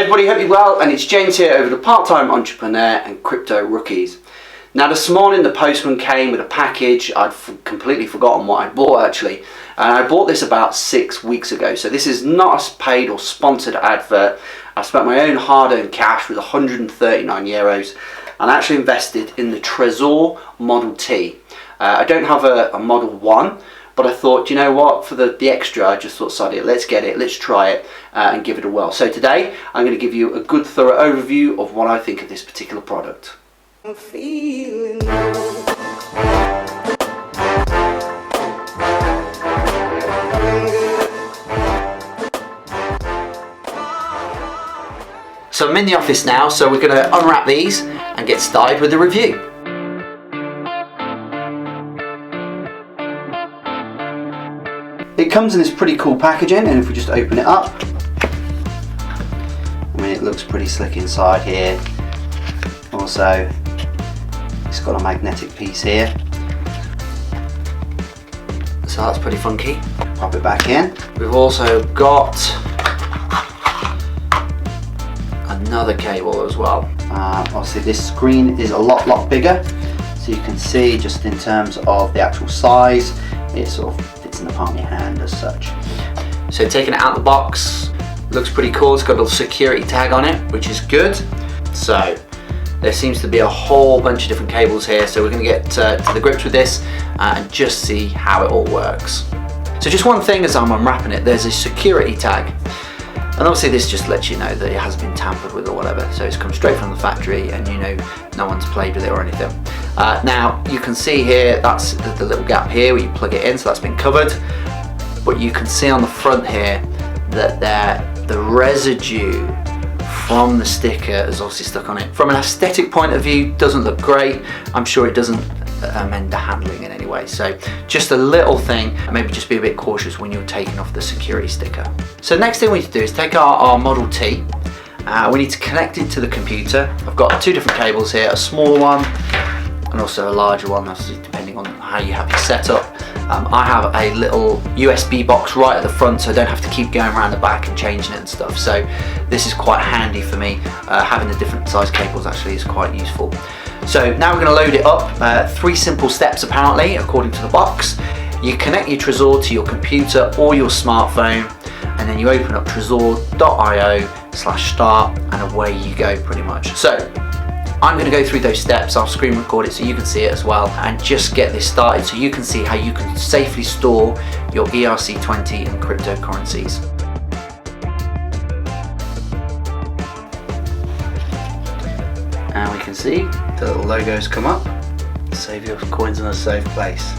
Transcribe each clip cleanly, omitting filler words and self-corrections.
everybody, hope you're well, and it's James here over the Part-Time Entrepreneur and Crypto Rookies. Now this morning the postman came with a package. I'd completely forgotten what I bought actually, and I bought this about 6 weeks ago, so this is not a paid or sponsored advert. I spent my own hard-earned cash with 139 euros and I actually invested in the Trezor Model T. I don't have a Model 1, but I thought, you know what, for the extra, I just thought, sod it, let's get it, let's try it and give it a whirl. So today, I'm going to give you a good thorough overview of what I think of this particular product. I'm feeling So I'm in the office now, so we're going to unwrap these and get started with the review. It comes in this pretty cool packaging, and if we just open it up, I mean, it looks pretty slick inside here. Also, it's got a magnetic piece here, so that's pretty funky. Pop it back in. We've also got another cable as well. Obviously this screen is a lot bigger, so you can see just in terms of the actual size, it sort of fits in the palm of your hand as such. So taking it out of the box, looks pretty cool. It's got a little security tag on it, which is good. So there seems to be a whole bunch of different cables here, so we're going to get to the grips with this and just see how it all works. So just one thing as I'm unwrapping it, there's a security tag. And obviously this just lets you know that it hasn't been tampered with or whatever. So it's come straight from the factory and you know no one's played with it or anything. Now you can see here, that's the little gap here where you plug it in, so that's been covered. But you can see on the front here that the residue from the sticker is obviously stuck on it. From an aesthetic point of view, doesn't look great. I'm sure it doesn't amend the handling in any way. So just a little thing, maybe just be a bit cautious when you're taking off the security sticker. So next thing we need to do is take our Model T. We need to connect it to the computer. I've got two different cables here, a small one and also a larger one, obviously depending on how you have your setup. I have a little USB box right at the front, so I don't have to keep going around the back and changing it and stuff. So this is quite handy for me. Having the different size cables actually is quite useful. So now we're going to load it up. 3 simple steps apparently, according to the box. You connect your Trezor to your computer or your smartphone, and then you open up trezor.io/start, and away you go pretty much. So I'm going to go through those steps. I'll screen record it so you can see it as well, and just get this started so you can see how you can safely store your ERC20 and cryptocurrencies. And we can see the little logos come up. Save your coins in a safe place.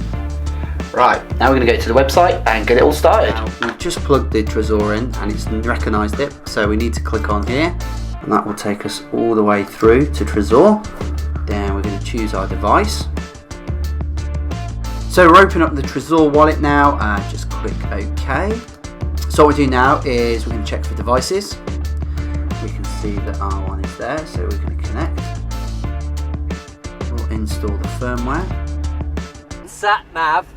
Right, now we're going to go to the website and get it all started. Now, we've just plugged the Trezor in and it's recognised it, so we need to click on here and that will take us all the way through to Trezor. Then we're going to choose our device. So we're opening up the Trezor wallet now, just click OK. So what we do now is we're going to check for devices. We can see that our one is there, so we're going to connect. We'll install the firmware. Sat nav,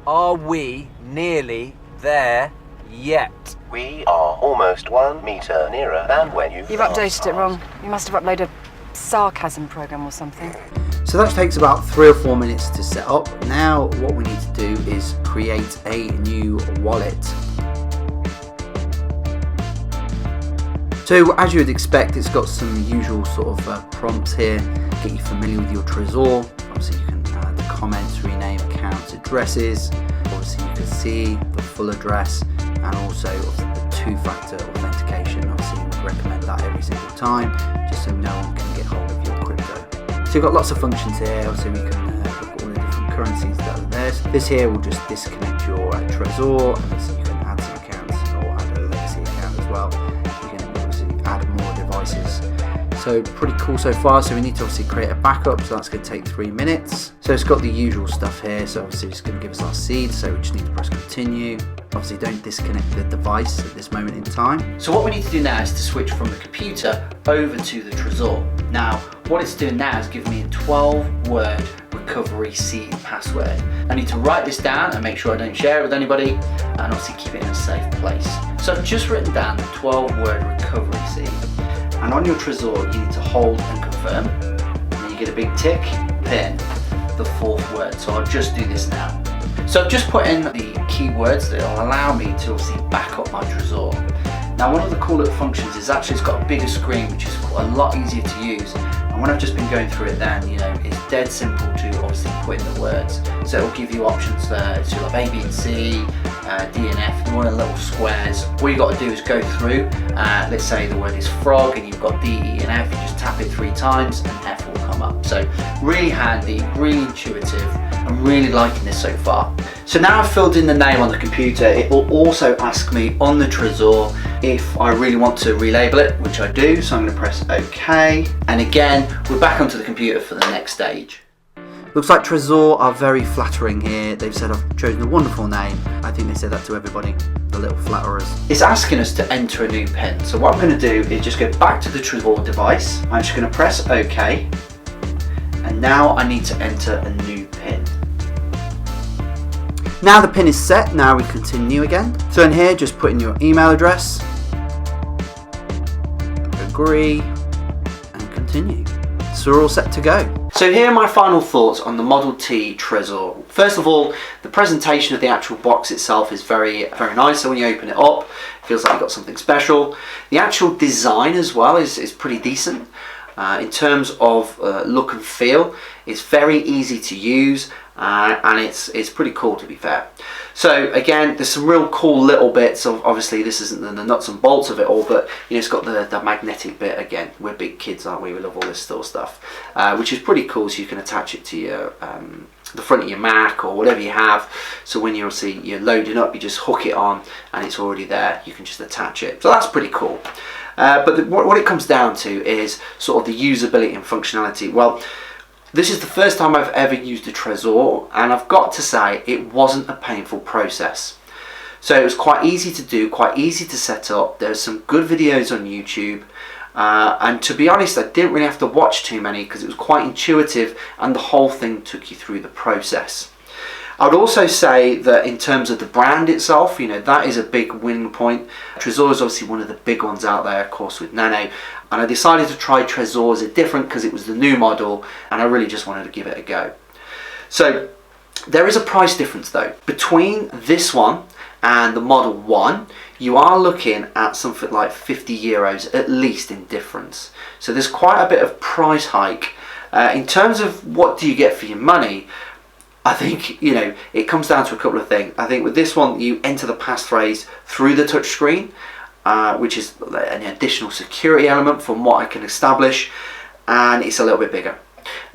are we nearly there yet? We are almost 1 meter nearer than when you You've updated it wrong. You must have uploaded a sarcasm program or something. So that takes about 3 or 4 minutes to set up. Now what we need to do is create a new wallet. So as you would expect, it's got some usual sort of prompts here, get you familiar with your Trezor. Obviously you can add comments, rename accounts, addresses. Obviously you can see the full address and also the 2-factor authentication. Obviously you would recommend that every single time, just so no one can get hold of your crypto. So you've got lots of functions here. Obviously we can look at all the different currencies that are there. So this here will just disconnect your Trezor, and so you can add some accounts or add a legacy account as well. Add more devices. So pretty cool so far. So we need to obviously create a backup, so that's going to take 3 minutes. So it's got the usual stuff here, so obviously it's going to give us our seed, so we just need to press continue. Obviously don't disconnect the device at this moment in time. So what we need to do now is to switch from the computer over to the Trezor. Now what it's doing now is giving me a 12-word recovery seed password. I need to write this down and make sure I don't share it with anybody, and obviously keep it in a safe place. So I've just written down the 12-word recovery seed. and on your Trezor you need to hold and confirm, and then you get a big tick, pin, the fourth word. So I'll just do this now. So I've just put in the keywords that will allow me to obviously back up my Trezor. Now one of the cool little functions is actually it's got a bigger screen, which is a lot easier to use. And when I've just been going through it then, you know, it's dead simple to obviously put in the words. So it will give you options there, so you'll have A, B and C, D and F, you want little squares. All you got to do is go through, let's say the word is frog and you've got D, E and F, you just tap it 3 times and F will come up. So really handy, really intuitive. I'm really liking this so far. So now I've filled in the name on the computer, it will also ask me on the Trezor if I really want to relabel it, which I do, so I'm going to press OK. And again, we're back onto the computer for the next stage. Looks like Trezor are very flattering here. They've said I've chosen a wonderful name. I think they say that to everybody, the little flatterers. It's asking us to enter a new pin. So what I'm going to do is just go back to the Trezor device. I'm just going to press OK. And now I need to enter a new pin. Now the pin is set, now we continue again. So in here, just put in your email address, agree, and continue. So we're all set to go. So here are my final thoughts on the Model T Trezor. First of all, the presentation of the actual box itself is very nice. So when you open it up, it feels like you've got something special. The actual design as well is pretty decent. In terms of look and feel, it's very easy to use and it's pretty cool, to be fair. So again, there's some real cool little bits of, obviously this isn't the nuts and bolts of it all, but you know, it's got the magnetic bit. Again, we're big kids, aren't we? We love all this sort of stuff, which is pretty cool. So you can attach it to your the front of your Mac or whatever you have. So when you're loading up, you just hook it on and it's already there. You can just attach it. So that's pretty cool. But what it comes down to is sort of the usability and functionality. Well, this is the first time I've ever used a Trezor, and I've got to say it wasn't a painful process. So it was quite easy to do, quite easy to set up. There's some good videos on YouTube, and to be honest, I didn't really have to watch too many because it was quite intuitive and the whole thing took you through the process. I would also say that in terms of the brand itself, you know, that is a big winning point. Trezor is obviously one of the big ones out there, of course, with Nano. And I decided to try Trezor as a different because it was the new model and I really just wanted to give it a go. So there is a price difference though. Between this one and the Model 1, you are looking at something like 50 euros at least in difference. So there's quite a bit of price hike. In terms of what do you get for your money, I think, you know, it comes down to a couple of things. I think with this one, you enter the passphrase through the touchscreen, which is an additional security element from what I can establish, and it's a little bit bigger.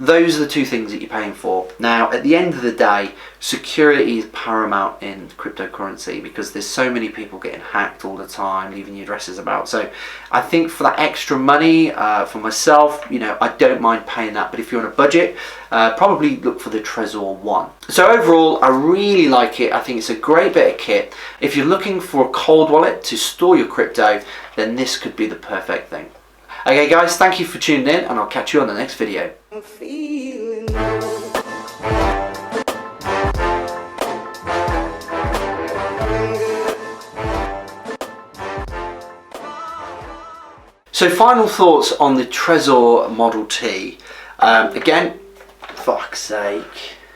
Those are the two things that you're paying for. Now, at the end of the day, security is paramount in cryptocurrency because there's so many people getting hacked all the time, leaving your addresses about. So I think for that extra money, for myself, you know, I don't mind paying that. But if you're on a budget, probably look for the Trezor 1. So overall, I really like it. I think it's a great bit of kit. If you're looking for a cold wallet to store your crypto, then this could be the perfect thing. Okay guys, thank you for tuning in and I'll catch you on the next video. So final thoughts on the Trezor Model T. Again, fuck's sake.